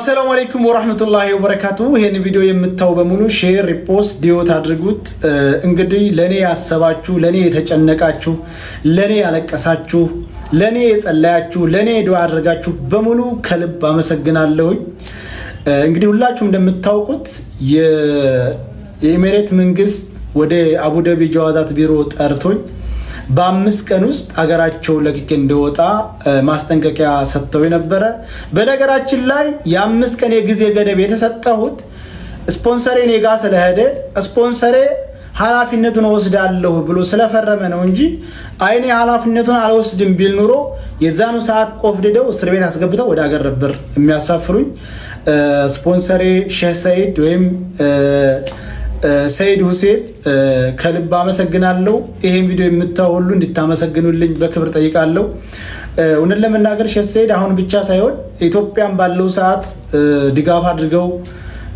السلام عليكم ورحمة الله وبركاته. هنا فيديو يمتاو بمولو شير ريبوست ديو تادرغوت انغدي لني ያሰባችሁ ለኔ የተጨነቃችሁ ለኔ ያለቀሳችሁ ለኔ የጸለያችሁ ለኔ ዱዓ አድርጋችሁ በሙሉ ከልብ አመሰግናለሁ። እንግዲህ ሁላችሁም እንደምታውቁት የኤሚሬት መንግስት ወደ አቡዳቢ ጀዋዛት ቢሮ ጠርቶኝ በአምስት ቀን ውስጥ አገራቸው ለቅቄ እንደወጣ ማስጠንቀቂያ ሰጥተው ነበር። በነገራችን ላይ የአምስት ቀን የጊዜ ገደብ የተሰጠሁት ስፖንሰሬ ኔጋ ስለሄደ ስፖንሰሬ ኃላፊነቱን ወስዳለሁ ብሎ ስለፈረመ ነው እንጂ አይኔ ኃላፊነቱን አልወስድም ቢል ኑሮ የዛኑ ሰዓት ቆፍድደው እስር ቤት አስገብተው ወደ አገር ነበር የሚያሳፍሩኝ። ስፖንሰሬ ሼህ ሰይድ ወይም ሰይድ ሁሴን ከልብ አመሰግናለሁ። ይሄን ቪዲዮ የምታዩ ሁሉ እንድታመሰግኑልኝ በክብር ጠይቃለሁ። እውነት ለመናገር ሼህ ሰይድ አሁን ብቻ ሳይሆን ኢትዮጵያን ባለው ሰዓት ድጋፍ አድርገው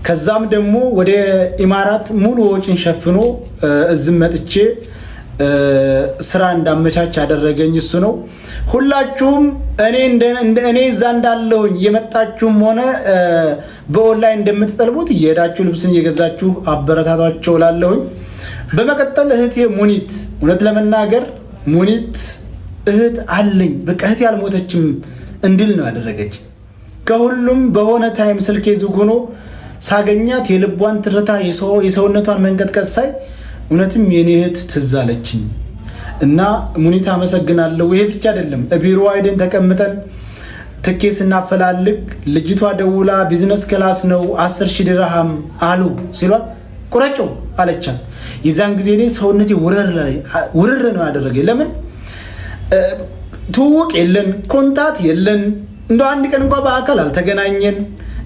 ከዛም ደግሞ ወደ ኢማራት ሙሉ ወጪን ሸፍኖ እዝም መጥቼ ስራ እንዳመቻች ያደረገኝ እሱ ነው። ሁላችሁም እኔ እዛ እንዳለሁኝ የመጣችሁም ሆነ በኦንላይን እንደምትጠልቡት እየሄዳችሁ ልብስን እየገዛችሁ አበረታቷቸው ላለሁኝ። በመቀጠል እህቴ ሙኒት እውነት ለመናገር ሙኒት እህት አለኝ በቃ እህቴ ያልሞተችም እንድል ነው ያደረገች። ከሁሉም በሆነ ታይም ስልኬ ዝግ ሆኖ ሳገኛት የልቧን ትርታ የሰውነቷን መንቀጥቀጥ ሳይ እውነትም የኔ እህት ትዝ አለችኝ እና ሙኒት አመሰግናለሁ። ይሄ ብቻ አይደለም፣ ቢሮ አይደን ተቀምጠን ትኬት ስናፈላልግ ልጅቷ ደውላ ቢዝነስ ክላስ ነው 10,000 ድርሃም አሉ ሲሏት ቁረጭው አለቻት። የዛን ጊዜ እኔ ሰውነቴ ውርር ነው ያደረገኝ። ለምን ትውውቅ የለን ኮንታት የለን እንደው አንድ ቀን እንኳን በአካል አልተገናኘን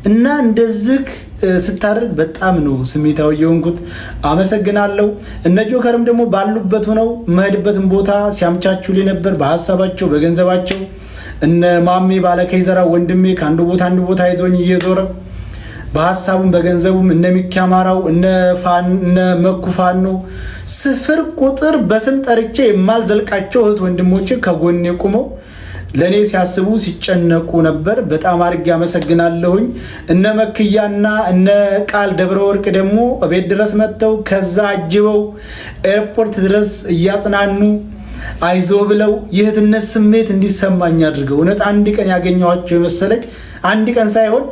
እና እንደዚህ ስታደርግ በጣም ነው ስሜታዊ የሆንኩት። አመሰግናለሁ። እነ ጆከርም ደግሞ ባሉበት ሆነው መሄድበትን ቦታ ሲያምቻቹልኝ ነበር በሐሳባቸው በገንዘባቸው። እነ ማሜ ባለከይዘራ ወንድሜ ከአንዱ ቦታ አንዱ ቦታ ይዞኝ እየዞረ በሐሳቡም በገንዘቡም እነ ሚካማራው እነ መኩፋኖ ስፍር ቁጥር በስም ጠርቼ የማልዘልቃቸው እህት ወንድሞቼ ከጎኔ ቆመው ለኔ ሲያስቡ ሲጨነቁ ነበር። በጣም አድርጌ አመሰግናለሁኝ። እነ መክያና እነ ቃል ደብረ ወርቅ ደግሞ ቤት ድረስ መጥተው ከዛ አጅበው ኤርፖርት ድረስ እያጽናኑ አይዞ ብለው የእህትነት ስሜት እንዲሰማኝ አድርገው እውነት አንድ ቀን ያገኘኋቸው የመሰለኝ አንድ ቀን ሳይሆን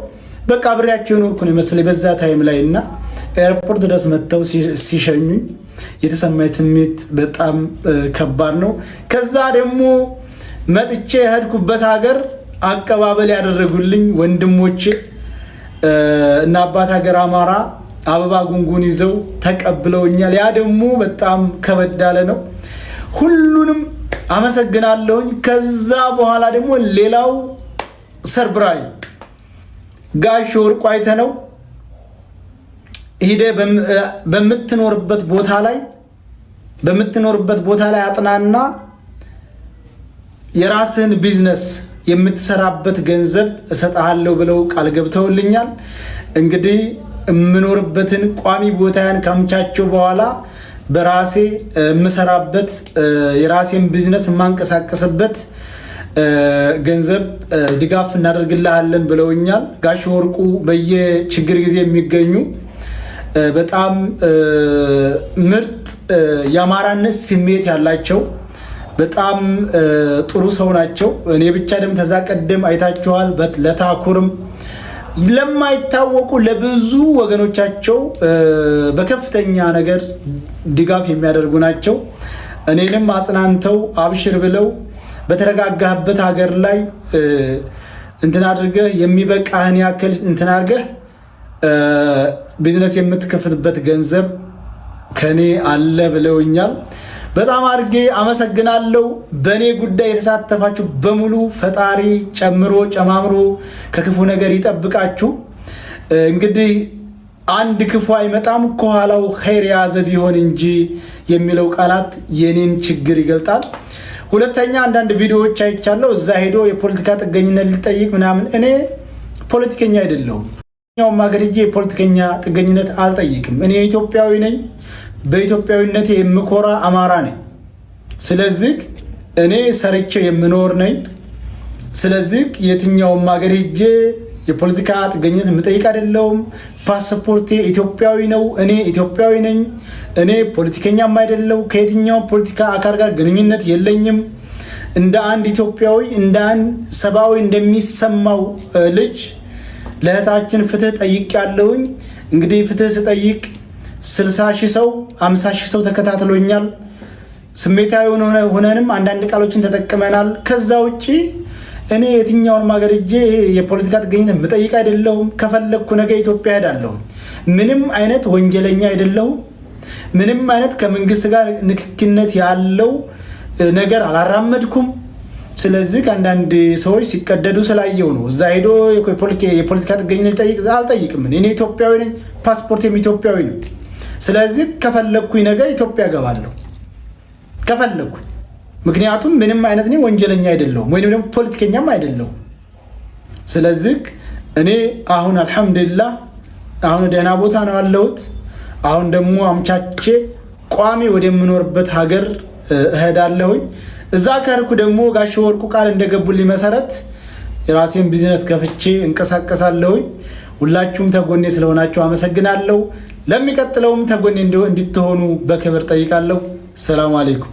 በቃ አብሬያቸው ኖርኩ ነው የመሰለኝ በዛ ታይም ላይ እና ኤርፖርት ድረስ መጥተው ሲሸኙኝ የተሰማኝ ስሜት በጣም ከባድ ነው። ከዛ ደግሞ መጥቼ ሄድኩበት ሀገር አቀባበል ያደረጉልኝ ወንድሞቼ እና አባት ሀገር አማራ አበባ ጉንጉን ይዘው ተቀብለውኛል። ያ ደግሞ በጣም ከበድ ያለ ነው። ሁሉንም አመሰግናለሁኝ። ከዛ በኋላ ደግሞ ሌላው ሰርፕራይዝ ጋሽ ወርቁ አይተነው ሂደ በምትኖርበት ቦታ ላይ አጥናና የራስን ቢዝነስ የምትሰራበት ገንዘብ እሰጣለሁ ብለው ቃል ገብተውልኛል። እንግዲህ የምኖርበትን ቋሚ ቦታያን ካምቻቸው በኋላ በራሴ የምሰራበት የራሴን ቢዝነስ የማንቀሳቀስበት ገንዘብ ድጋፍ እናደርግልሃለን ብለውኛል። ጋሽ ወርቁ በየችግር ጊዜ የሚገኙ በጣም ምርጥ የአማራነት ስሜት ያላቸው በጣም ጥሩ ሰው ናቸው። እኔ ብቻ ደም ተዛቀደም አይታችኋል። ለታኩርም ለማይታወቁ ለብዙ ወገኖቻቸው በከፍተኛ ነገር ድጋፍ የሚያደርጉ ናቸው። እኔንም አጽናንተው አብሽር ብለው በተረጋጋህበት ሀገር ላይ እንትን አድርገህ የሚበቃህን ያክል እንትን አድርገህ ቢዝነስ የምትከፍትበት ገንዘብ ከኔ አለ ብለውኛል። በጣም አድርጌ አመሰግናለሁ። በእኔ ጉዳይ የተሳተፋችሁ በሙሉ ፈጣሪ ጨምሮ ጨማምሮ ከክፉ ነገር ይጠብቃችሁ። እንግዲህ አንድ ክፉ አይመጣም ከኋላው ኸይር የያዘ ቢሆን እንጂ የሚለው ቃላት የኔን ችግር ይገልጣል። ሁለተኛ አንዳንድ ቪዲዮዎች አይቻለሁ። እዛ ሄዶ የፖለቲካ ጥገኝነት ሊጠይቅ ምናምን። እኔ ፖለቲከኛ አይደለሁም። ኛውም ሀገር ሄጄ የፖለቲከኛ ጥገኝነት አልጠይቅም። እኔ ኢትዮጵያዊ ነኝ። በኢትዮጵያዊነቴ የምኮራ አማራ ነኝ። ስለዚህ እኔ ሰርቼ የምኖር ነኝ። ስለዚህ የትኛውም ሀገር ሄጄ የፖለቲካ ጥገኝነት የምጠይቅ አይደለሁም። ፓስፖርቴ ኢትዮጵያዊ ነው። እኔ ኢትዮጵያዊ ነኝ። እኔ ፖለቲከኛም አይደለሁ። ከየትኛው ፖለቲካ አካል ጋር ግንኙነት የለኝም። እንደ አንድ ኢትዮጵያዊ እንደ አንድ ሰብአዊ እንደሚሰማው ልጅ ለእህታችን ፍትህ ጠይቄያለሁኝ። እንግዲህ ፍትህ ስጠይቅ 60,000 ሰው 50,000 ሰው ተከታትሎኛል። ስሜታዊ ሆነንም አንዳንድ ቃሎችን ተጠቅመናል። ከዛ ውጪ እኔ የትኛውን ሀገር ሄጄ የፖለቲካ ጥገኝነት የምጠይቅ አይደለሁም። ከፈለግኩ ነገ ኢትዮጵያ ሄዳለሁ። ምንም አይነት ወንጀለኛ አይደለሁም። ምንም አይነት ከመንግስት ጋር ንክኪነት ያለው ነገር አላራመድኩም። ስለዚህ አንዳንድ ሰዎች ሲቀደዱ ስላየው ነው እዛ ሄዶ የፖለቲካ ጥገኝነት ጠይቅ አልጠይቅም። እኔ ኢትዮጵያዊ ነኝ። ፓስፖርቴም ኢትዮጵያዊ ነው። ስለዚህ ከፈለግኩኝ ነገር ኢትዮጵያ እገባለሁ ከፈለግኩኝ። ምክንያቱም ምንም አይነት እኔ ወንጀለኛ አይደለሁም ወይንም ደግሞ ፖለቲከኛም አይደለሁም። ስለዚህ እኔ አሁን አልሐምዱሊላህ አሁን ደህና ቦታ ነው ያለሁት። አሁን ደግሞ አምቻቼ ቋሚ ወደምኖርበት ሀገር እሄዳለሁኝ። እዛ ከርኩ ደግሞ ጋሽ ወርቁ ቃል እንደገቡልኝ መሰረት የራሴን ቢዝነስ ከፍቼ እንቀሳቀሳለሁኝ። ሁላችሁም ተጎኔ ስለሆናችሁ አመሰግናለሁ። ለሚቀጥለውም ተጎኔ እንድትሆኑ በክብር ጠይቃለሁ። ሰላም አለይኩም።